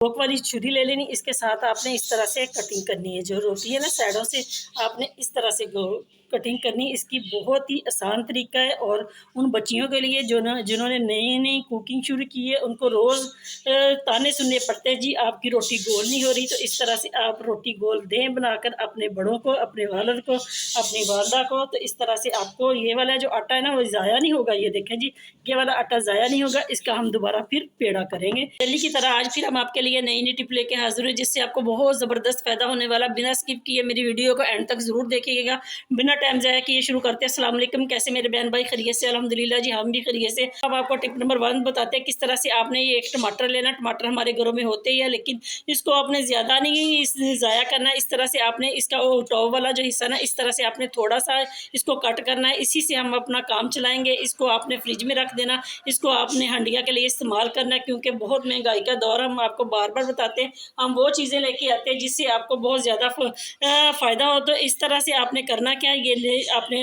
फोक वाली छुरी ले लेनी, इसके साथ आपने इस तरह से कटिंग करनी है। जो रोटी है ना साइडों से आपने इस तरह से कटिंग करनी। इसकी बहुत ही आसान तरीका है और उन बच्चियों के लिए जो ना जिन्होंने नई नई कुकिंग शुरू की है उनको रोज़ ताने सुनने पड़ते हैं, जी आपकी रोटी गोल नहीं हो रही। तो इस तरह से आप रोटी गोल दें बनाकर अपने बड़ों को, अपने वालिद को, अपनी वालदा को। तो इस तरह से आपको ये वाला जो आटा है ना वो ज़ाया नहीं होगा। ये देखें जी, ये वाला आटा ज़ाया नहीं होगा, इसका हम दोबारा फिर पेड़ा करेंगे। डेली की तरह आज फिर हम आपके लिए नई नई टिप लेके हाजिर हुए, जिससे आपको बहुत ज़बरदस्त फ़ायदा होने वाला। बिना स्किप किए मेरी वीडियो को एंड तक ज़रूर देखिएगा। बिना टाइम ज़ाया किए शुरू करते हैं। अस्सलाम वालेकुम, कैसे मेरे बहन भाई? खैरियत से? अल्हम्दुलिल्लाह जी, हम भी खैरियत से। अब आपको टिप नंबर 1 बताते हैं किस तरह से आपने ये एक टमाटर लेना। टमाटर हमारे घरों में होते ही है, लेकिन इसको आपने ज़्यादा नहीं ज़ाया करना। इस तरह से आपने इसका टॉप वाला जो हिस्सा ना इस तरह से आपने थोड़ा सा इसको कट करना है। इसी से हम अपना काम चलाएंगे। इसको आपने फ्रिज में रख देना। इसको आपने हंडिया के लिए इस्तेमाल करना है, क्योंकि बहुत महंगाई का दौर, हम आपको बार बार बताते हैं। हम वो चीज़ें लेके आते हैं जिससे आपको बहुत ज़्यादा फ़ायदा हो। तो इस तरह से आपने करना क्या है, ये आपने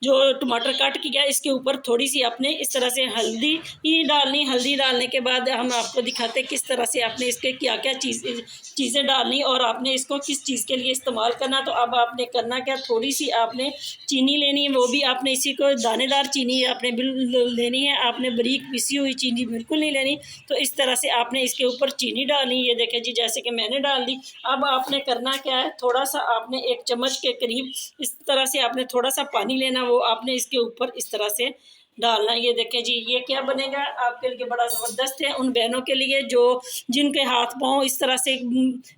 जो टमाटर कट किया इसके ऊपर थोड़ी सी आपने इस तरह से हल्दी ही डालनी। हल्दी डालने के बाद हम आपको दिखाते हैं किस तरह से आपने इसके क्या क्या चीज़ें डालनी और आपने इसको किस चीज़ के लिए इस्तेमाल करना। तो अब आपने करना क्या, थोड़ी सी आपने चीनी लेनी है, वो भी आपने इसी को दानेदार चीनी आपने लेनी है। आपने बारीक पिसी हुई चीनी बिल्कुल नहीं लेनी। तो इस तरह से आपने इसके ऊपर चीनी डालनी। ये देखें जी, जैसे कि मैंने डाल दी। अब आपने करना क्या है, थोड़ा सा आपने 1 चम्मच के करीब इस तरह से आपने थोड़ा सा पानी लेना, वो आपने इसके ऊपर इस तरह से डालना। ये देखें जी, ये क्या बनेगा आपके लिए, बड़ा ज़बरदस्त है उन बहनों के लिए जो जिनके हाथ पाँव इस तरह से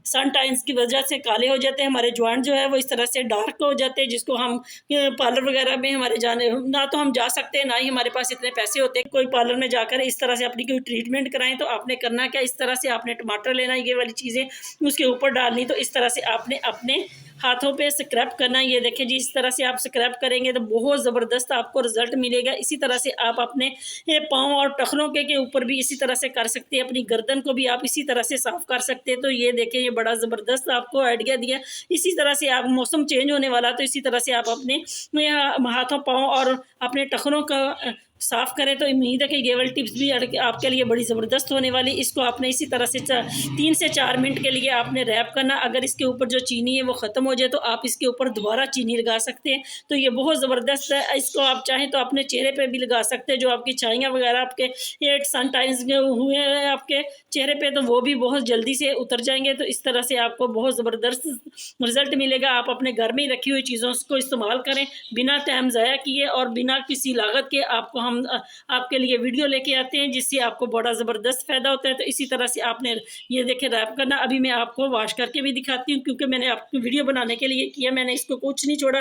सन टाइम्स की वजह से काले हो जाते हैं। हमारे जॉइंट जो है वो इस तरह से डार्क हो जाते हैं, जिसको हम पार्लर वगैरह में हमारे जाने ना तो हम जा सकते हैं, ना ही हमारे पास इतने पैसे होते हैं कोई पार्लर में जाकर इस तरह से अपनी कोई ट्रीटमेंट कराएं। तो आपने करना क्या, इस तरह से आपने टमाटर लेना, ये वाली चीज़ें उसके ऊपर डालनी। तो इस तरह से आपने अपने हाथों पे स्क्रैप करना। ये देखें जी, इस तरह से आप स्क्रैप करेंगे तो बहुत ज़बरदस्त आपको रिजल्ट मिलेगा। इसी तरह से आप अपने पाँव और टखनों के ऊपर भी इसी तरह से कर सकते हैं। अपनी गर्दन को भी आप इसी तरह से साफ़ कर सकते हैं। तो ये देखें, ये बड़ा ज़बरदस्त आपको आइडिया दिया। इसी तरह से आप, मौसम चेंज होने वाला, तो इसी तरह से आप अपने हाथों, पाँव और अपने टखनों का साफ़ करें। तो उम्मीद है कि ये वाली टिप्स भी आपके लिए बड़ी ज़बरदस्त होने वाली। इसको आपने इसी तरह से 3 से 4 मिनट के लिए आपने रैप करना। अगर इसके ऊपर जो चीनी है वो ख़त्म हो जाए तो आप इसके ऊपर दोबारा चीनी लगा सकते हैं। तो ये बहुत ज़बरदस्त है। इसको आप चाहें तो अपने चेहरे पे भी लगा सकते हैं। जो आपकी छाइयाँ वगैरह आपके ये सन टाइम्स हुए हैं आपके चेहरे पे, तो वो भी बहुत जल्दी से उतर जाएंगे। तो इस तरह से आपको बहुत ज़बरदस्त रिज़ल्ट मिलेगा। आप अपने घर में रखी हुई चीज़ों को इस्तेमाल करें, बिना टाइम ज़ाया किए और बिना किसी लागत के। आपको हम आपके लिए वीडियो लेके आते हैं जिससे आपको बड़ा ज़बरदस्त फ़ायदा होता है। तो इसी तरह से आपने ये देखें रैप करना। अभी मैं आपको वॉश करके भी दिखाती हूँ, क्योंकि मैंने आपको वीडियो बनाने के लिए किया, मैंने इसको कुछ नहीं छोड़ा।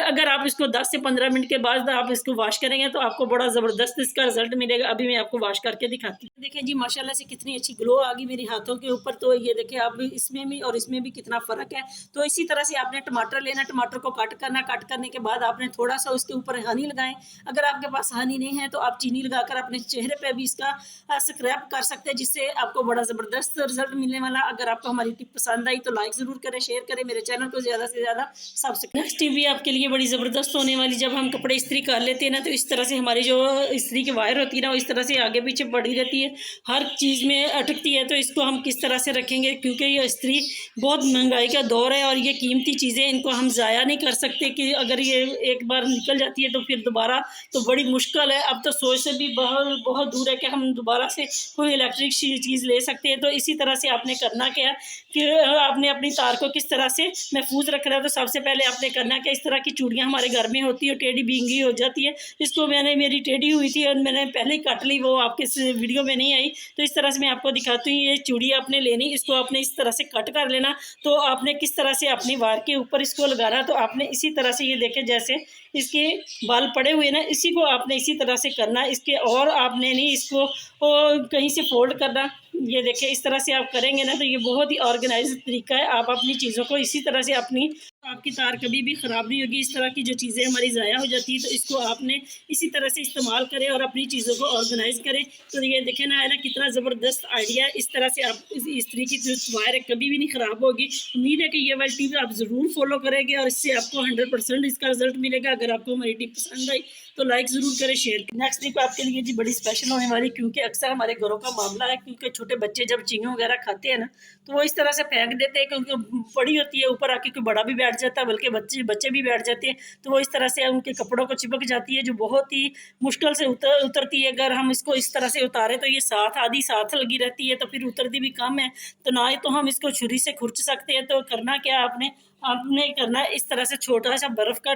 अगर आप इसको 10 से 15 मिनट के बाद आप इसको वॉश करेंगे तो आपको बड़ा ज़बरदस्त इसका रिजल्ट मिलेगा। अभी मैं आपको वॉश करके दिखाती हूँ। देखें जी, माशाल्लाह से कितनी अच्छी ग्लो आ गई मेरे हाथों के ऊपर। तो ये देखें आप इसमें भी और इसमें भी कितना फ़र्क है। तो इसी तरह से आपने टमाटर लेना, टमाटर को कट करना, कट करने के बाद आपने थोड़ा सा उसके ऊपर हनी लगाएं। अगर आपके पास हनी नहीं है तो आप चीनी लगाकर अपने चेहरे पे भी इसका स्क्रैप कर सकते हैं, जिससे आपको बड़ा ज़बरदस्त रिजल्ट मिलने वाला। अगर आपको हमारी टिप पसंद आई तो लाइक ज़रूर करें, शेयर करें, मेरे चैनल को ज़्यादा से ज़्यादा सब्सक्राइब। नेक्स्ट टिप भी आपके लिए बड़ी ज़बरदस्त होने वाली। जब हम कपड़े इस्त्री कर लेते हैं ना, तो इस तरह से हमारी जो इस्त्री की वायर होती है ना, वो इस तरह से आगे पीछे बढ़ी रहती है, हर चीज़ में अटकती है। तो इसको हम किस तरह से रखेंगे, क्योंकि ये इस्त्री बहुत महंगाई का दौर है और ये कीमती चीज़ें, इनको हम ज़ाया नहीं कर सकते कि अगर ये एक बार निकल जाती है तो फिर दोबारा तो बड़ी मुश्किल है। अब तो सोच से भी बहुत बहुत दूर है कि हम दोबारा से कोई इलेक्ट्रिक चीज़ ले सकते हैं। तो इसी तरह से आपने करना क्या कि आपने अपनी तार को किस तरह से महफूज रखना है। तो सबसे पहले आपने करना क्या, इस तरह की चूड़ियाँ हमारे घर में होती है, टेढ़ी बींगी हो जाती है। इसको मेरी टेढ़ी हुई थी और मैंने पहले ही काट ली, वो आपके वीडियो में नहीं आई। तो इस तरह से मैं आपको दिखाती हूँ। ये चूड़ी आपने लेनी, इसको आपने इस तरह से कट कर लेना। तो आपने किस तरह से अपनी वार के ऊपर इसको लगाना। तो आपने इसी तरह से, ये देखें जैसे इसके बाल पड़े हुए ना, इसी को आपने इसी तरह से करना। इसके और आपने नहीं इसको कहीं से फोल्ड करना। ये देखें इस तरह से आप करेंगे ना तो ये बहुत ही ऑर्गेनाइज तरीका है। आप अपनी चीज़ों को इसी तरह से आपकी तार कभी भी ख़राब नहीं होगी। इस तरह की जो चीज़ें हमारी ज़ाया हो जाती है तो इसको आपने इसी तरह से इस्तेमाल करें और अपनी चीज़ों को ऑर्गेनाइज करें। तो ये देखें ना, है ना, कितना ज़बरदस्त आइडिया है। इस तरह से आप इस्त्री की जो वायर है कभी भी नहीं ख़राब होगी। उम्मीद है कि ये वाली टिप आप ज़रूर फॉलो करेंगे और इससे आपको 100% इसका रिजल्ट मिलेगा। अगर आपको हमारी टिप पसंद आई तो लाइक ज़रूर करें, शेयर करें। नेक्स्ट टिप आपके लिए जी बड़ी स्पेशल होने वाली, क्योंकि अक्सर हमारे घरों का मामला है, क्योंकि छोटे बच्चे जब चिंगम वगैरह खाते हैं ना, तो वो इस तरह से फेंक देते हैं, क्योंकि पड़ी होती है ऊपर आके, कोई बड़ा भी बैठ जाता है, बल्कि बच्चे भी बैठ जाते हैं, तो वो इस तरह से उनके कपड़ों को चिपक जाती है, जो बहुत ही मुश्किल से उतरती है। अगर हम इसको इस तरह से उतारें तो ये आधी साथ लगी रहती है, तो फिर उतरती भी कम है। तो ना ही तो हम इसको छुरी से खुरच सकते हैं। तो करना क्या आपने आपने करना है, इस तरह से छोटा सा बर्फ़ का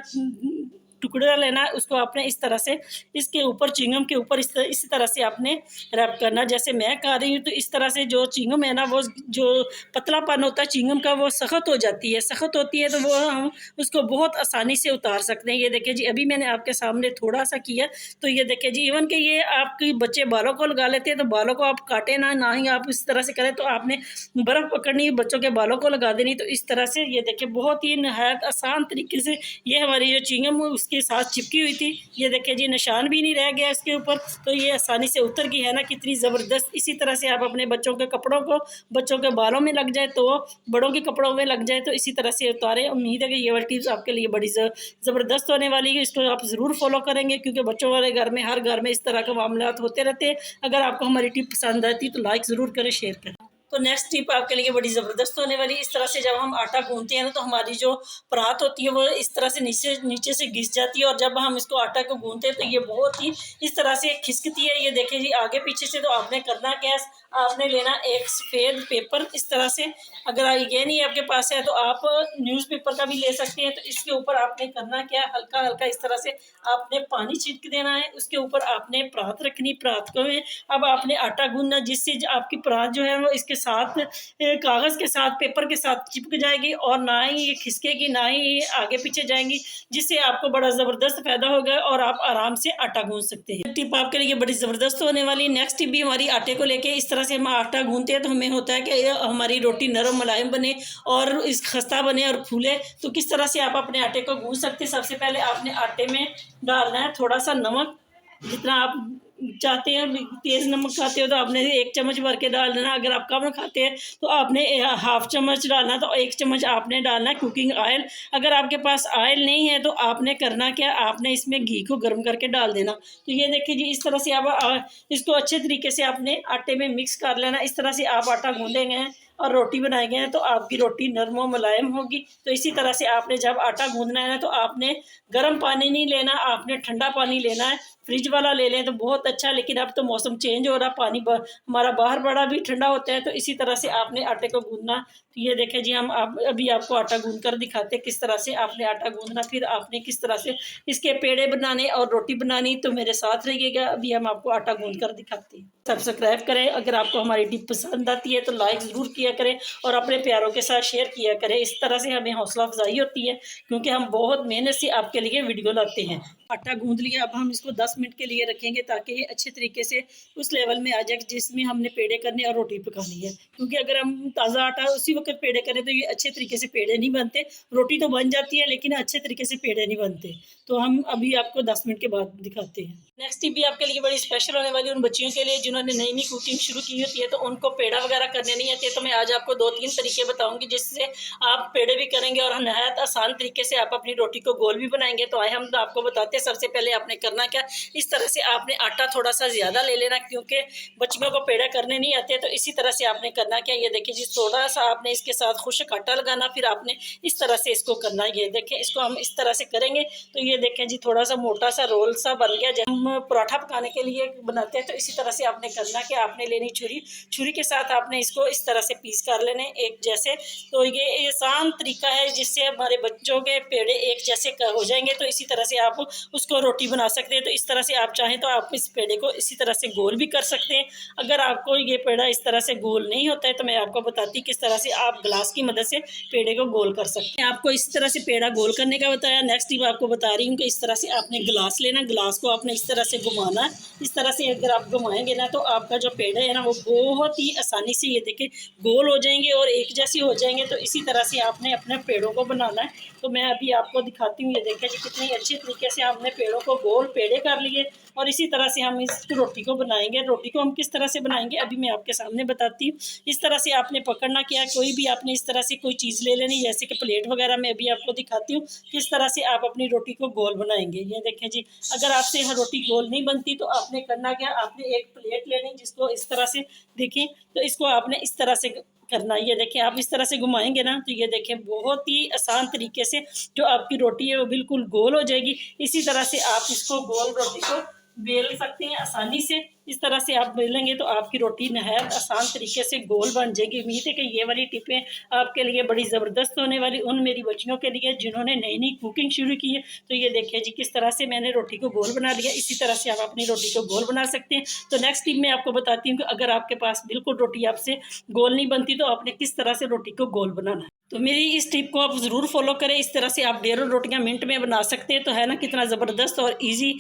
टुकड़ा लेना है, उसको आपने इस तरह से इसके ऊपर, चिंगम के ऊपर इस तरह से आपने रैप करना। जैसे मैं कर रही हूँ, तो इस तरह से जो चिंगम है ना, वो जो पतलापन होता है चिंगम का, वो सख्त हो जाती है। सख्त होती है तो वो हम उसको बहुत आसानी से उतार सकते हैं। ये देखिए जी, अभी मैंने आपके सामने थोड़ा सा किया, तो ये देखिए जी, इवन कि ये आपके बच्चे बालों को लगा लेते हैं, तो बालों को आप काटे ना ही आप इस तरह से करें। तो आपने बर्फ़ पकड़नी, बच्चों के बालों को लगा देनी, तो इस तरह से ये देखिए बहुत ही नहायत आसान तरीके से ये हमारी जो चिंगम के साथ चिपकी हुई थी, ये देखिए जी, निशान भी नहीं रह गया इसके ऊपर, तो ये आसानी से उतर गई है ना, कितनी ज़बरदस्त। इसी तरह से आप अपने बच्चों के कपड़ों को, बच्चों के बालों में लग जाए तो बड़ों के कपड़ों में लग जाए, तो इसी तरह से उतारें। उम्मीद है कि ये वाली टिप्स आपके लिए बड़ी ज़बरदस्त होने वाली है। इसको आप ज़रूर फॉलो करेंगे, क्योंकि बच्चों वाले घर में, हर घर में इस तरह के मामला होते रहते हैं। अगर आपको हमारी टिप पसंद आती है तो लाइक ज़रूर करें, शेयर करें। तो नेक्स्ट टिप आपके लिए बड़ी ज़बरदस्त होने वाली है। इस तरह से जब हम आटा गूंथते हैं ना, तो हमारी जो परात होती है वो इस तरह से नीचे से घिस जाती है, और जब हम इसको आटा को गूंथते हैं तो ये बहुत ही इस तरह से खिसकती है। ये देखिए जी, आगे पीछे से। तो आपने करना क्या है, आपने लेना एक सफ़ेद पेपर इस तरह से। अगर ये नहीं आपके पास है तो आप न्यूज़पेपर का भी ले सकते हैं। तो इसके ऊपर आपने करना क्या, हल्का हल्का इस तरह से आपने पानी छिड़क देना है। उसके ऊपर आपने परात रखनी, परात को में अब आपने आटा गूंदना, जिससे आपकी परात जो है वो इसके साथ, कागज़ के साथ, पेपर के साथ चिपक जाएगी, और ना ही ये खिसकेगी, ना ही ये आगे पीछे जाएंगी, जिससे आपको बड़ा ज़बरदस्त फ़ायदा होगा और आप आराम से आटा गूंद सकते हैं। टिप आपके लिए बड़ी ज़बरदस्त होने वाली। नेक्स्ट टिप भी हमारी आटे को लेके, इस तरह से हम आटा गूंदते हैं तो हमें होता है कि हमारी रोटी नरम मुलायम बने और इस खस्ता बने और फूले। तो किस तरह से आप अपने आटे को गूंद सकते हैं। सबसे पहले आपने आटे में डालना है थोड़ा सा नमक, जितना आप चाहते हैं। तेज़ नमक खाते हो तो आपने 1 चम्मच भर के डाल देना। अगर आप कम खाते हैं तो आपने हाफ चम्मच डालना, तो 1 चम्मच आपने डालना है कुकिंग ऑयल। अगर आपके पास ऑयल नहीं है तो आपने करना क्या, आपने इसमें घी को गर्म करके डाल देना। तो ये देखिए जी, इस तरह से आप इसको अच्छे तरीके से आपने आटे में मिक्स कर लेना। इस तरह से आप आटा गूंदेंगे और रोटी बनाएंगे हैं तो आपकी रोटी नरम और मुलायम होगी। तो इसी तरह से आपने जब आटा गूंदना है ना, तो आपने गर्म पानी नहीं लेना, आपने ठंडा पानी लेना है। फ्रिज वाला ले लें तो बहुत अच्छा, लेकिन अब तो मौसम चेंज हो रहा, पानी हमारा बाहर बड़ा भी ठंडा होता है। तो इसी तरह से आपने आटे को गूंदना। तो ये देखें जी, हम अभी आपको आटा गूंद कर दिखाते हैं किस तरह से आपने आटा गूंदना, फिर आपने किस तरह से इसके पेड़े बनाने और रोटी बनानी। तो मेरे साथ रहिएगा, अभी हम आपको आटा गूंद कर दिखाते हैं। सब्सक्राइब करें, अगर आपको हमारी टिप पसंद आती है तो लाइक ज़रूर किया करें और अपने प्यारों के साथ शेयर किया करें। इस तरह से हमें हौसला अफजाई होती है, क्योंकि हम बहुत मेहनत से आपके लिए वीडियो लाते हैं। आटा गूंद लिया, अब हम इसको 10 मिनट के लिए रखेंगे, ताकि ये अच्छे तरीके से उस लेवल में आ जाए जिसमें हमने पेड़े करने और रोटी पकानी है। क्योंकि अगर हम ताज़ा आटा उसी वक्त पेड़े करें तो ये अच्छे तरीके से पेड़े नहीं बनते। रोटी तो बन जाती है लेकिन अच्छे तरीके से पेड़े नहीं बनते। तो हम अभी आपको 10 मिनट के बाद दिखाते हैं। नेक्स्ट टिप भी आपके लिए बड़ी स्पेशल होने वाली है उन बच्चियों के लिए जिन्होंने नई नई कुकिंग शुरू की होती है, तो उनको पेड़ा वगैरह करने नहीं आते। तो मैं आज आपको 2-3 तरीके बताऊंगी जिससे आप पेड़े भी करेंगे और नहायत आसान तरीके से आप अपनी रोटी को गोल भी बनाएंगे। तो आए हम आपको बताते हैं। सबसे पहले आपने करना क्या, इस तरह से आपने आटा थोड़ा सा ज़्यादा ले लेना, क्योंकि बच्चियों को पेड़ा करने नहीं आते। तो इसी तरह से आपने करना क्या, ये देखिए जी, थोड़ा सा आपने इसके साथ खुश्क आटा लगाना, फिर आपने इस तरह से इसको करना। ये देखें, इसको हम इस तरह से करेंगे तो ये देखें जी, थोड़ा सा मोटा सा रोल सा बन गया। जब हम पराठा पकाने के लिए बनाते हैं तो इसी तरह से आपने करना कि आपने लेनी छुरी के साथ आपने इसको इस तरह से पीस कर लेने एक जैसे। तो ये आसान तरीका है जिससे हमारे बच्चों के पेड़े एक जैसे हो जाएंगे। तो इसी तरह से आप उसको रोटी बना सकते हैं। तो इस तरह से आप चाहें तो आप इस पेड़े को इसी तरह से गोल भी कर सकते हैं। अगर आपको ये पेड़ा इस तरह से गोल नहीं होता है तो मैं आपको बताती किस तरह से आप ग्लास की मदद से पेड़े को गोल कर सकते हैं। आपको इस तरह से पेड़ा गोल करने का बताया। नेक्स्ट टिप आपको बता रही हूँ कि इस तरह से आपने गिलास लेना, गिलास को आपने इस तरह से घुमाना। इस तरह से अगर आप घुमाएंगे ना तो आपका जो पेड़ा है ना वो बहुत ही आसानी से ये देखिए गोल हो जाएंगे और एक जैसे हो जाएंगे। तो इसी तरह से आपने अपने पेड़ों को बनाना है। तो मैं अभी आपको दिखाती हूँ। ये देखिए जी, कितनी अच्छी तरीके से आपने पेड़ों को गोल पेड़े कर लिए और इसी तरह से हम इस रोटी को बनाएंगे। रोटी को हम किस तरह से बनाएंगे अभी मैं आपके सामने बताती हूँ। इस तरह से आपने पकड़ना क्या है, कोई भी आपने इस तरह से कोई चीज़ ले लेनी, जैसे कि प्लेट वगैरह में अभी आपको दिखाती हूँ किस तरह से आप अपनी रोटी को गोल बनाएंगे। ये देखें जी, अगर आपसे यहाँ रोटी गोल नहीं बनती तो आपने करना क्या, आपने एक प्लेट लेनी जिसको इस तरह से देखें, तो इसको आपने इस तरह से करना। ये देखें, आप इस तरह से घुमाएंगे ना तो ये देखें बहुत ही आसान तरीके से जो आपकी रोटी है वो बिल्कुल गोल हो जाएगी। इसी तरह से आप इसको गोल रोटी को बेल सकते हैं आसानी से। इस तरह से आप बेलेंगे तो आपकी रोटी नहायत आसान तरीके से गोल बन जाएगी। उम्मीद है कि ये वाली टिपें आपके लिए बड़ी ज़बरदस्त होने वाली, उन मेरी बच्चियों के लिए जिन्होंने नई नई कुकिंग शुरू की है। तो ये देखिए जी किस तरह से मैंने रोटी को गोल बना लिया। इसी तरह से आप अपनी रोटी को गोल बना सकते हैं। तो नेक्स्ट टिप मैं आपको बताती हूँ कि अगर आपके पास बिल्कुल रोटी आपसे गोल नहीं बनती तो आपने किस तरह से रोटी को गोल बनाना है। तो मेरी इस टिप को आप ज़रूर फॉलो करें। इस तरह से आप 1.5 रोटियां मिनट में बना सकते हैं। तो है ना कितना ज़बरदस्त और इजी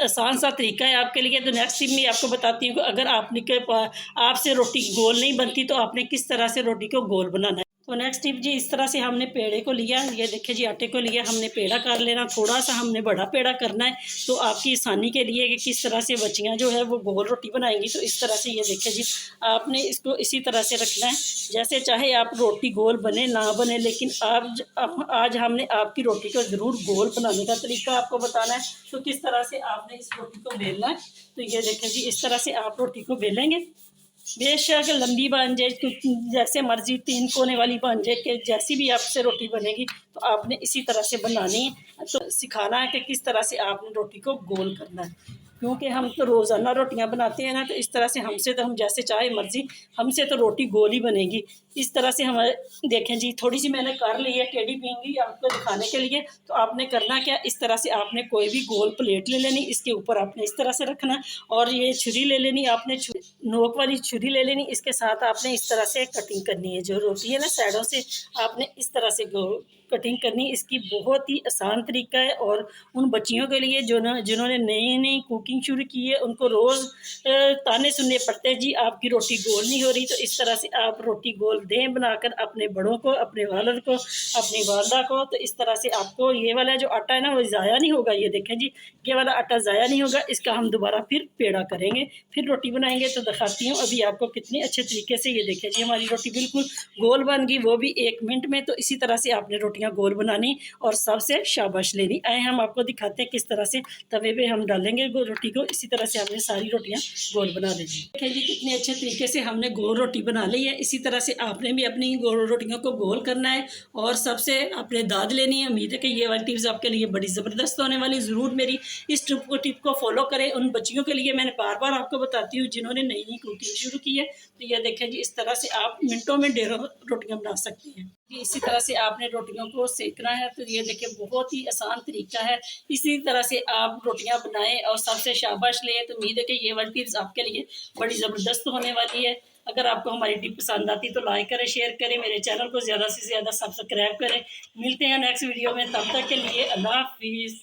आसान सा तरीका है आपके लिए। तो नेक्स्ट टिप मैं आपको बताती हूँ कि अगर आपसे रोटी गोल नहीं बनती तो आपने किस तरह से रोटी को गोल बनाना है। तो नेक्स्ट टिप जी, इस तरह से हमने पेड़े को लिया, ये देखिए जी आटे को लिया, हमने पेड़ा कर लेना, थोड़ा सा हमने बड़ा पेड़ा करना है। तो आपकी आसानी के लिए कि किस तरह से बच्चियाँ जो है वो गोल रोटी बनाएंगी, तो इस तरह से ये देखिए जी आपने इसको इसी तरह से रखना है। जैसे चाहे आप रोटी गोल बने ना बने, लेकिन आज हमने आपकी रोटी को ज़रूर गोल बनाने का तरीका आपको बताना है। तो किस तरह से आपने इस रोटी को बेलना है, तो ये देखें जी इस तरह से आप रोटी को बेलेंगे। बेशक लंबी बन जाए, जैसे मर्जी 3 कोने वाली बन जाए, कि जैसी भी आपसे रोटी बनेगी तो आपने इसी तरह से बनानी है। तो सिखाना है कि किस तरह से आपने रोटी को गोल करना है, क्योंकि हम तो रोज़ाना रोटियां बनाते हैं ना, तो इस तरह से हम जैसे चाहे मर्जी हमसे तो रोटी गोल ही बनेगी। इस तरह से हमारे देखें जी थोड़ी सी मैंने कर ली है टेढ़ी पींगी आपको दिखाने के लिए। तो आपने करना क्या, इस तरह से आपने कोई भी गोल प्लेट ले लेनी, इसके ऊपर आपने इस तरह से रखना, और ये छुरी ले लेनी, आपने नोक वाली छुरी ले लेनी। इसके साथ आपने इस तरह से कटिंग करनी है, जो रोटी है ना साइडों से आपने इस तरह से कटिंग करनी। इसकी बहुत ही आसान तरीका है, और उन बच्चियों के लिए जो जिन्होंने नई नई कुकिंग शुरू की है उनको रोज़ ताने सुनने पड़ते हैं जी आपकी रोटी गोल नहीं हो रही। तो इस तरह से आप रोटी गोल दें बनाकर अपने बड़ों को, अपने वालद को, अपनी वालदा को। तो इस तरह से आपको ये वाला जो आटा है ना वो ज़ाया नहीं होगा। ये देखें जी ये वाला आटा ज़ाया नहीं होगा, इसका हम दोबारा फिर पेड़ा करेंगे, फिर रोटी बनाएंगे। तो दिखाती हूँ अभी आपको कितने अच्छे तरीके से। ये देखें जी हमारी रोटी बिल्कुल गोल बन गई, वो भी 1 मिनट में। तो इसी तरह से आपने रोटियां गोल बनानी और सबसे शाबाश लेनी। आए हम आपको दिखाते हैं किस तरह से तवे पे हम डालेंगे रोटी को। इसी तरह से हमने सारी रोटियां गोल बना लेनी। देखिए जी कितने अच्छे तरीके से हमने गोल रोटी बना ली है। इसी तरह से आपने भी अपनी गोल रोटियों को गोल करना है और सबसे आपने दाद लेनी है। उम्मीद है कि ये वाली टिप्स आपके लिए बड़ी ज़बरदस्त होने वाली। ज़रूर मेरी इस टिप को फॉलो करें। उन बच्चियों के लिए मैंने बार बार आपको बताती हूँ जिन्होंने नई नई कुकिंग शुरू की है। तो ये देखें जी इस तरह से आप मिनटों में 1.5 रोटियां बना सकती हैं। इसी तरह से आपने रोटियों को सेकना है। तो ये देखिए बहुत ही आसान तरीका है। इसी तरह से आप रोटियां बनाएं और सबसे शाबाश लें। तो उम्मीद है कि ये वाली टिप्स आपके लिए बड़ी ज़बरदस्त होने वाली है। अगर आपको हमारी टिप पसंद आती तो लाइक करें, शेयर करें, मेरे चैनल को ज़्यादा से ज़्यादा सब्सक्राइब करें। मिलते हैं नेक्स्ट वीडियो में, तब तक के लिए अल्लाह हाफिज़।